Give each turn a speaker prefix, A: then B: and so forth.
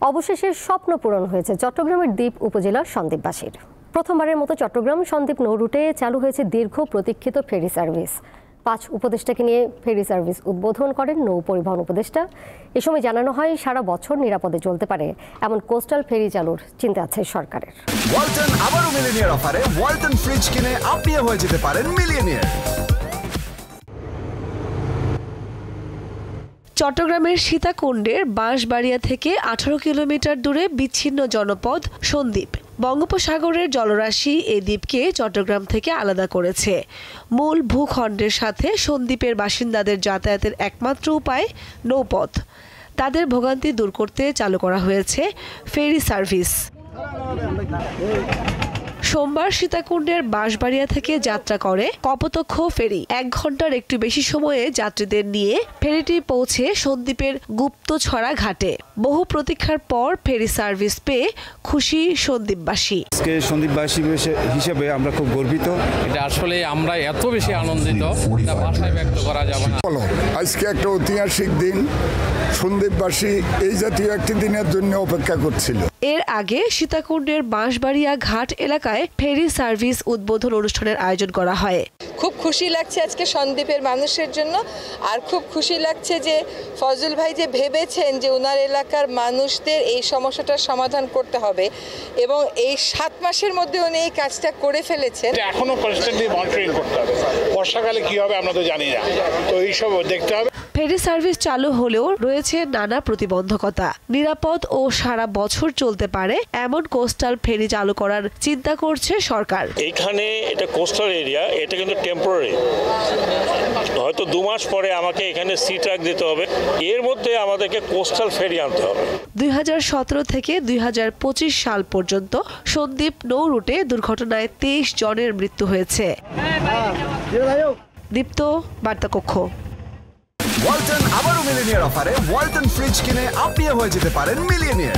A: অবশেষে স্বপ্ন পূরণ হয়েছে চট্টগ্রামের দ্বীপ উপজেলার সন্দ্বীপবাসীর। প্রথমবারের মতো চট্টগ্রাম সন্দ্বীপ নৌ রুটে চালু হয়েছে দীর্ঘ প্রতীক্ষিত ফেরি সার্ভিস। 5 উপদেষ্টাকে নিয়ে ফেরি সার্ভিস উদ্বোধন করেন নৌ পরিবহন উপদেষ্টা। এ সময় জানানো হয় সারা বছর নিরাপদে চলতে পারে এমন কোস্টাল ফেরি চালুর চিন্তা আছে সরকারের।
B: ওয়ালটন আবারও মিলিয়নিয়ার অফারে ওয়ালটন ফ্রিজ কিনে আপনিও হয়ে যেতে পারেন মিলিয়নিয়ার।
C: চট্টগ্রামের সীতাকুণ্ডের বাঁশবাড়িয়া থেকে 18 কিলোমিটার দূরে বিচ্ছিন্ন জনপদ সন্দ্বীপ। বঙ্গোপসাগরের জলরাশি এই দ্বীপকে চট্টগ্রাম থেকে আলাদা করেছে। মূল ভূখণ্ডের সাথে সন্দ্বীপের বাসিন্দাদের যাতায়াতের একমাত্র উপায় নৌপথ। তাদের ভোগান্তি দূর করতে চালু করা হয়েছে ফেরি সার্ভিস। সোমবার সীতাকুণ্ডের বাঁশবাড়িয়া থেকে যাত্রা করে কপোতাক্ষ ফেরি। 1 ঘন্টার একটু বেশি সময়ে যাত্রীদের নিয়ে ফেরিটি পৌঁছে সন্দ্বীপের গুপ্তছড়া ঘাটে। বহু প্রতীক্ষার পর ফেরি সার্ভিস পেয়ে খুশি সন্দ্বীপবাসী।
D: আজকে সন্দ্বীপবাসী হিসেবে আমরা খুব গর্বিত।
E: এটা আসলে আমরা এত বেশি আনন্দিত এটা ভাষায় ব্যক্ত করা যাবে না।
F: আজকে একটা ঐতিহাসিক দিন। সন্দ্বীপবাসী এই জাতীয় একটি দিনের জন্য অপেক্ষা করছিল।
C: এর আগে সীতাকুণ্ডের বাঁশবাড়িয়া ঘাট এলাকায় ফেরি সার্ভিস উদ্বোধন অনুষ্ঠানের আয়োজন করা হয়।
G: খুব খুশি লাগছে আজকে সন্দ্বীপের মানুষের জন্য, আর খুব খুশি লাগছে যে ফজল ভাই যে ভেবেছেন যে ওনার এলাকার মানুষদের এই সমস্যাটার সমাধান করতে হবে এবং এই 7 মাসের মধ্যে উনি এই কাজটা করে ফেলেছেন।
H: এখনো কনস্ট্যান্টলি মনিটরিং করতে হবে। বর্ষাকালে কি হবে আমরা তো জানি না, তো এইসব দেখতে হবে।
C: ফেরি সার্ভিস চালু হলেও রয়েছে নানা প্রতিবন্ধকতা। নিরাপদ ও সারা বছর চলতে পারে এমন কোস্টাল ফেরি চালু করার চিন্তা করছে সরকার।
I: এইখানে এটা কোস্টাল এরিয়া, এটা কিন্তু টেম্পোরারি। হয়তো 2 মাস পরে আমাকে এখানে সি ট্রাক দিতে হবে, এর মধ্যে আমাদেরকে কোস্টাল ফেরি আনতে হবে। 2017 থেকে 2025 সাল পর্যন্ত সন্দ্বীপ নৌ রুটে দুর্ঘটনায় 23 জনের মৃত্যু হয়েছে। দীপ্ত বার্তা কক্ষ।
B: ওয়ালটন আবারও মিলিয়নিয়ার অফারে ওয়ালটন ফ্রিজ কিনে আপনিও হয়ে যেতে পারেন মিলিয়নিয়ার।